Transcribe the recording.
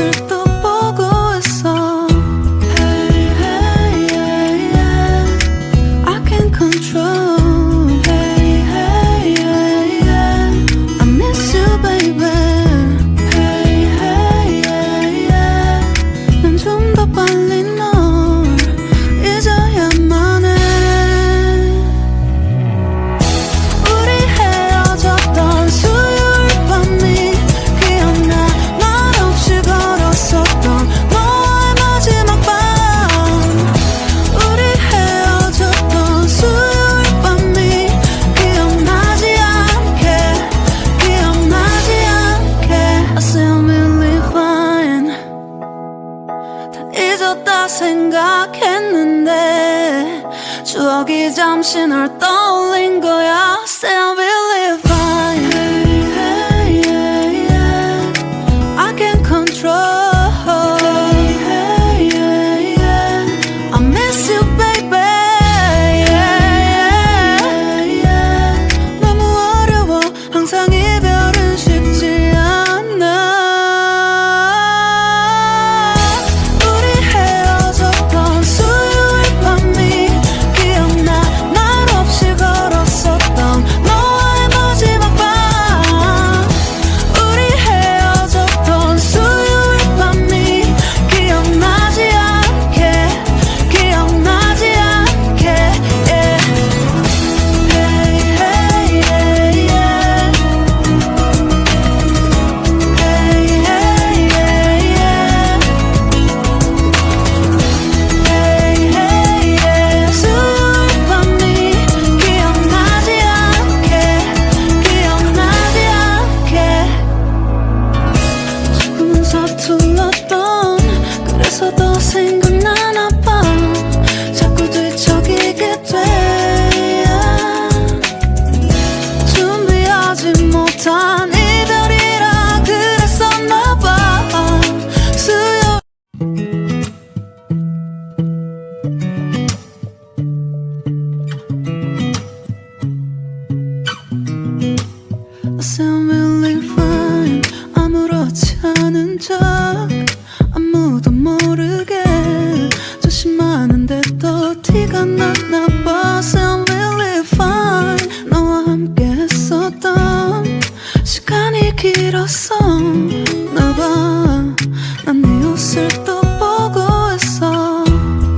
그것을 또 보고 있어. Hey, hey, yeah, yeah. I can't control. Hey, hey, yeah, yeah. I miss you, baby. Hey, hey, yeah, yeah. 난 좀 더 빨리 널 잊어야만 해. 우리 헤어졌던 수요일 밤이 기억나. 말없이 걸었었던 너의 마지막 밤. 우리 헤어졌던 수요일 밤이 기억나지 않게, 기억나지 않게. I still really fine. 다 잊었다 생각했는데 추억이 잠시 널 떠올린 거야. Still really fine. Hey, hey, yeah, yeah. I can't control. Hey, hey, yeah, yeah. I miss you, baby. Yeah, yeah, yeah. 너무 어려워. 항상 이별은 쉽지 않아. 우리 헤어졌던 수요일 밤이 기억나. 말 없이 걸었었던 너의 마지막 밤. 우리 헤어졌던 수요일 밤이 기억나지 않게, 기억나지 않게. Yeah. Hey, hey, yeah, yeah. Hey, hey, yeah, yeah. Hey, hey, yeah. 수요일 밤이 기억나지 않게, 기억나지 않게. 조금은 서툴렀던 그래서 더 생각나나 봐. 자꾸 뒤척이게 돼. 준비하지 못한 이별이라 그랬었나 봐. 수요 I sound really fine. 아무렇지 않은 척 아무도 모르게 조심하는데 또 티가 나.